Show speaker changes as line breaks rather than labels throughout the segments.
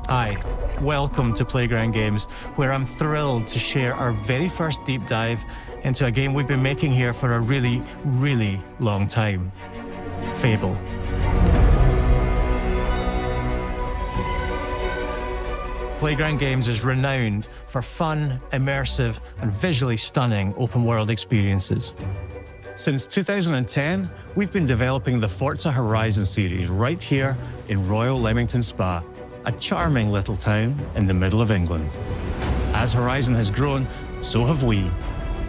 Hi, welcome to Playground Games, where I'm thrilled to share our very first deep dive into a game we've been making here for a really, really long time, Fable. Playground Games is renowned for fun, immersive, and visually stunning open-world experiences. Since 2010, we've been developing the Forza Horizon series right here in Royal Leamington Spa, a charming little town in the middle of England. As Horizon has grown, so have we.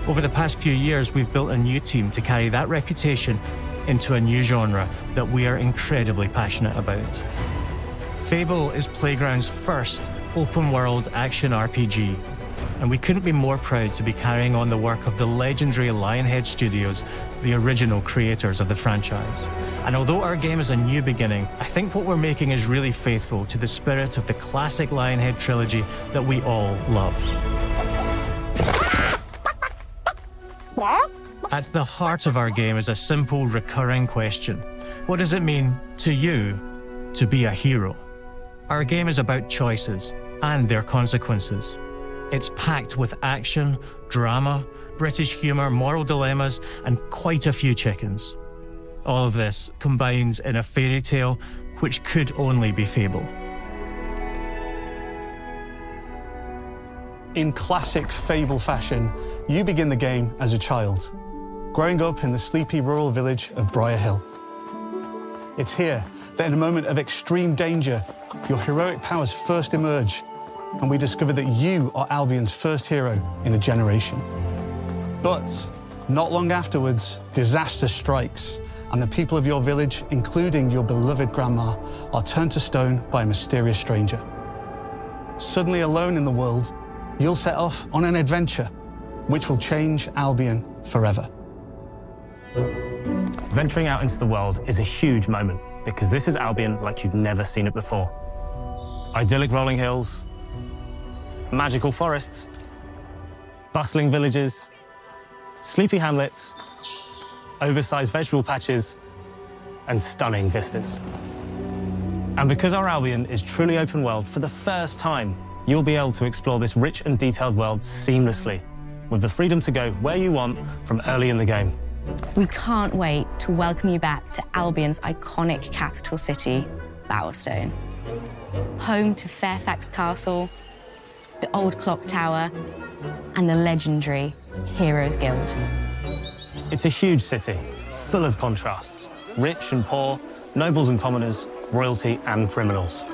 Over the past few years, we've built a new team to carry that reputation into a new genre that we are incredibly passionate about. Fable is Playground's first open-world action RPG, and we couldn't be more proud to be carrying on the work of the legendary Lionhead Studios, the original creators of the franchise. And although our game is a new beginning, I think what we're making is really faithful to the spirit of the classic Lionhead trilogy that we all love. At the heart of our game is a simple, recurring question. What does it mean to you to be a hero? Our game is about choices and their consequences. It's packed with action, drama, British humour, moral dilemmas, and quite a few chickens. All of this combines in a fairy tale which could only be Fable.
In classic Fable fashion, you begin the game as a child, growing up in the sleepy rural village of Briar Hill. It's here that in a moment of extreme danger, your heroic powers first emerge, and we discover that you are Albion's first hero in a generation. But not long afterwards, disaster strikes, and the people of your village, including your beloved grandma, are turned to stone by a mysterious stranger. Suddenly alone in the world, you'll set off on an adventure which will change Albion forever.
Venturing out into the world is a huge moment, because this is Albion like you've never seen it before. Idyllic rolling hills, magical forests, bustling villages, sleepy hamlets, oversized vegetable patches, and stunning vistas. And because our Albion is truly open world, for the first time, you'll be able to explore this rich and detailed world seamlessly, with the freedom to go where you want from early in the game.
We can't wait to welcome you back to Albion's iconic capital city, Bowerstone. Home to Fairfax Castle, the old clock tower, and the legendary Heroes Guild.
It's a huge city, full of contrasts. Rich and poor, nobles and commoners, royalty and criminals.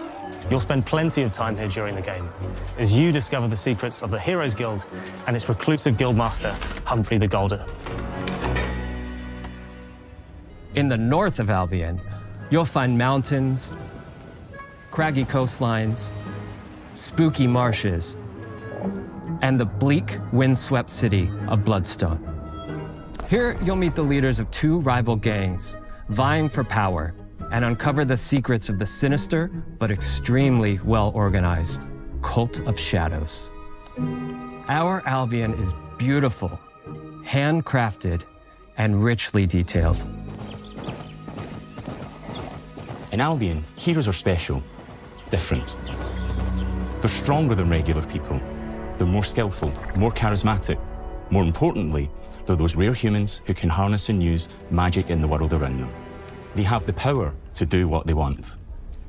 You'll spend plenty of time here during the game, as you discover the secrets of the Heroes Guild and its reclusive guildmaster, Humphrey the Golder.
In the north of Albion, you'll find mountains, craggy coastlines, spooky marshes, and the bleak, windswept city of Bloodstone. Here, you'll meet the leaders of two rival gangs, vying for power, and uncover the secrets of the sinister but extremely well-organized Cult of Shadows. Our Albion is beautiful, handcrafted, and richly detailed.
In Albion, heroes are special, different. They're stronger than regular people. They're more skillful, more charismatic. More importantly, they're those rare humans who can harness and use magic in the world around them. They have the power to do what they want.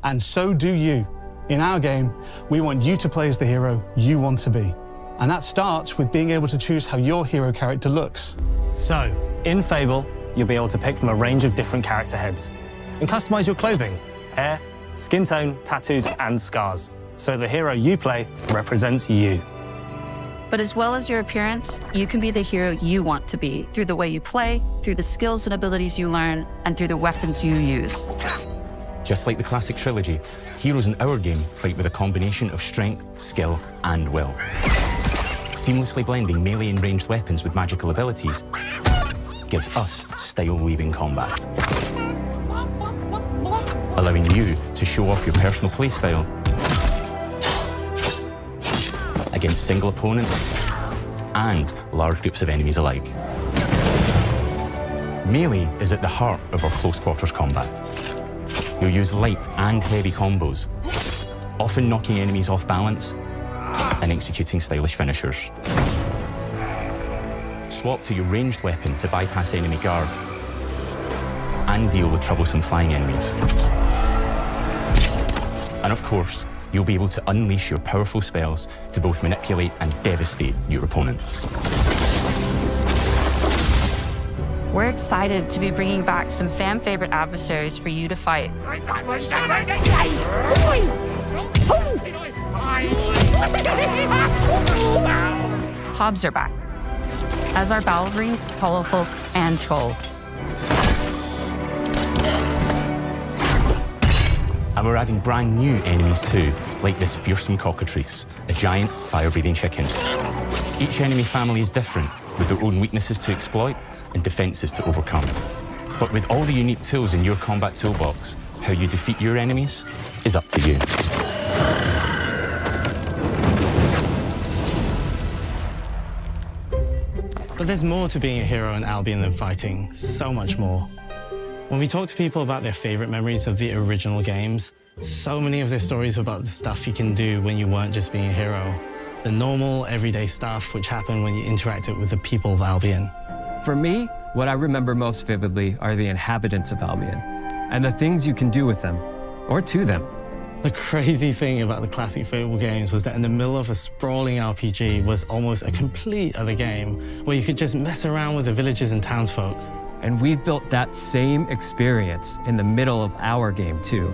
And so do you. In our game, we want you to play as the hero you want to be. And that starts with being able to choose how your hero character looks.
So, in Fable, you'll be able to pick from a range of different character heads and customize your clothing, hair, skin tone, tattoos, and scars, so the hero you play represents you.
But as well as your appearance, you can be the hero you want to be through the way you play, through the skills and abilities you learn, and through the weapons you use.
Just like the classic trilogy, heroes in our game fight with a combination of strength, skill, and will. Seamlessly blending melee and ranged weapons with magical abilities gives us style-weaving combat, allowing you to show off your personal playstyle against single opponents and large groups of enemies alike. Melee is at the heart of our close quarters combat. you'll use light and heavy combos, often knocking enemies off balance and executing stylish finishers. Swap to your ranged weapon to bypass enemy guard and deal with troublesome flying enemies. And of course, you'll be able to unleash your powerful spells to both manipulate and devastate your opponents.
We're excited to be bringing back some fan-favorite adversaries for you to fight. Hobs are back, as are Balverines, Hollowfolk, and Trolls.
And we're adding brand new enemies too, like this fearsome cockatrice, a giant fire-breathing chicken. Each enemy family is different, with their own weaknesses to exploit and defenses to overcome. But with all the unique tools in your combat toolbox, how you defeat your enemies is up to you.
But there's more to being a hero in Albion than fighting, so much more. When we talk to people about their favorite memories of the original games, so many of their stories were about the stuff you can do when you weren't just being a hero. The normal, everyday stuff which happened when you interacted with the people of Albion.
For me, what I remember most vividly are the inhabitants of Albion and the things you can do with them, or to them.
The crazy thing about the classic Fable games was that in the middle of a sprawling RPG was almost a complete other game where you could just mess around with the villagers and townsfolk.
And we've built that same experience in the middle of our game too.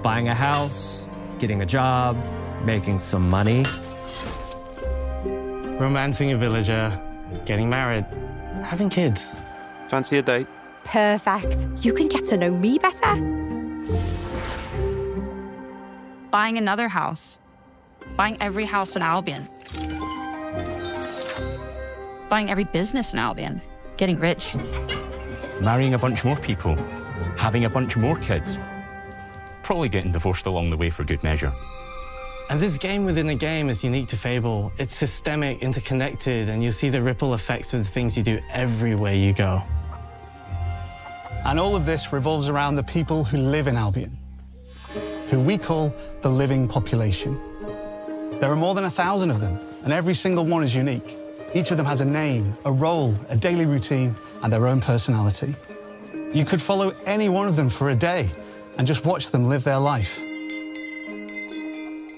Buying a house, getting a job, making some money.
Romancing a villager, getting married, having kids.
Fancy a date?
Perfect. You can get to know me better.
Buying another house. Buying every house in Albion. Buying every business in Albion. Getting rich.
Marrying a bunch more people, having a bunch more kids, probably getting divorced along the way for good measure.
And this game within a game is unique to Fable. It's systemic, interconnected, and you see the ripple effects of the things you do everywhere you go.
And all of this revolves around the people who live in Albion, who we call the living population. There are more than 1,000 of them, and every single one is unique. Each of them has a name, a role, a daily routine, and their own personality. You could follow any one of them for a day and just watch them live their life.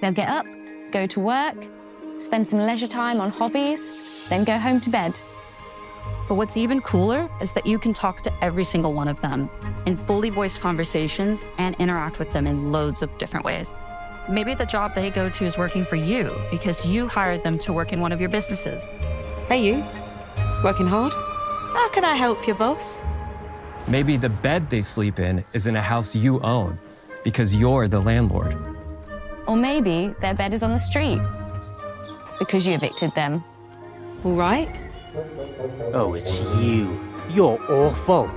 They'll get up, go to work, spend some leisure time on hobbies, then go home to bed.
But what's even cooler is that you can talk to every single one of them in fully voiced conversations and interact with them in loads of different ways. Maybe the job they go to is working for you because you hired them to work in one of your businesses.
Hey, you. Working hard? How can I help you, boss?
Maybe the bed they sleep in is in a house you own because you're the landlord.
Or maybe their bed is on the street because you evicted them.
All right.
Oh, it's you. You're awful.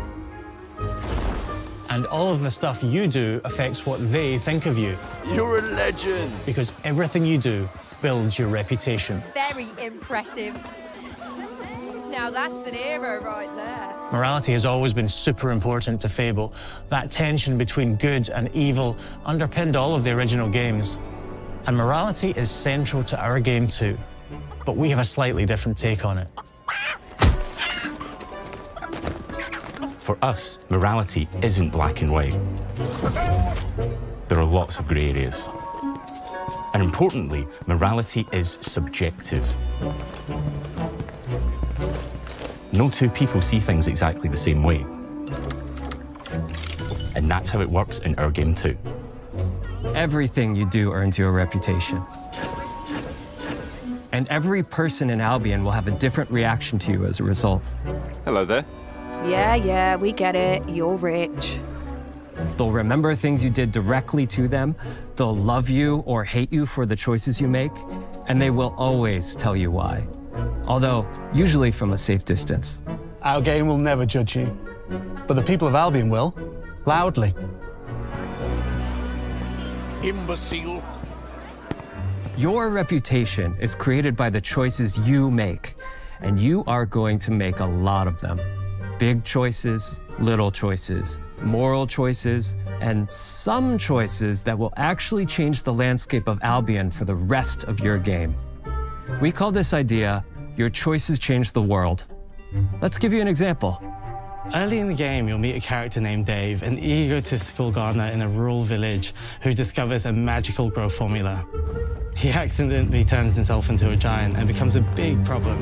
And all of the stuff you do affects what they think of you.
You're a legend.
Because everything you do builds your reputation.
Very impressive. Now that's an hero right there.
Morality has always been super important to Fable. That tension between good and evil underpinned all of the original games. And morality is central to our game too. But we have a slightly different take on it.
For us, morality isn't black and white. There are lots of grey areas. And importantly, morality is subjective. No two people see things exactly the same way. And that's how it works in our game too.
Everything you do earns you a reputation. And every person in Albion will have a different reaction to you as a result.
Hello there.
Yeah, we get it. You're rich.
They'll remember things you did directly to them, they'll love you or hate you for the choices you make, and they will always tell you why. Although, usually from a safe distance.
Our game will never judge you, but the people of Albion will, loudly.
Imbecile.
Your reputation is created by the choices you make, and you are going to make a lot of them. big choices, little choices, moral choices, and some choices that will actually change the landscape of Albion for the rest of your game. We call this idea, Your Choices Change the World. Let's give you an example.
Early in the game, you'll meet a character named Dave, an egotistical gardener in a rural village who discovers a magical growth formula. He accidentally turns himself into a giant and becomes a big problem.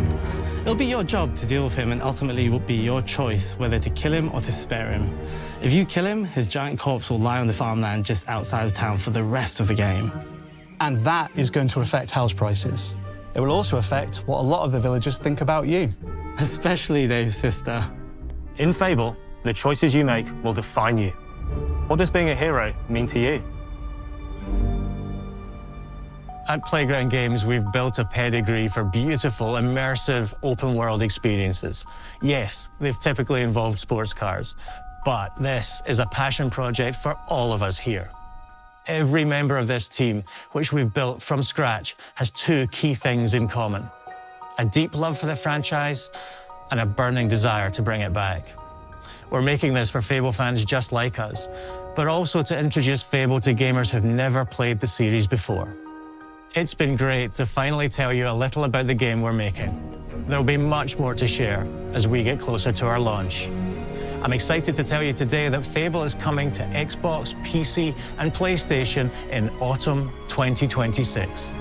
It'll be your job to deal with him, and ultimately it will be your choice whether to kill him or to spare him. If you kill him, his giant corpse will lie on the farmland just outside of town for the rest of the game. And that is going to affect house prices. It will also affect what a lot of the villagers think about you. Especially Dave's sister.
In Fable, the choices you make will define you. What does being a hero mean to you?
At Playground Games, we've built a pedigree for beautiful, immersive, open-world experiences. Yes, they've typically involved sports cars, but this is a passion project for all of us here. Every member of this team, which we've built from scratch, has two key things in common: a deep love for the franchise and a burning desire to bring it back. We're making this for Fable fans just like us, but also to introduce Fable to gamers who've never played the series before. It's been great to finally tell you a little about the game we're making. There'll be much more to share as we get closer to our launch. I'm excited to tell you today that Fable is coming to Xbox, PC, and PlayStation in autumn 2026.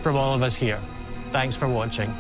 From all of us here, thanks for watching.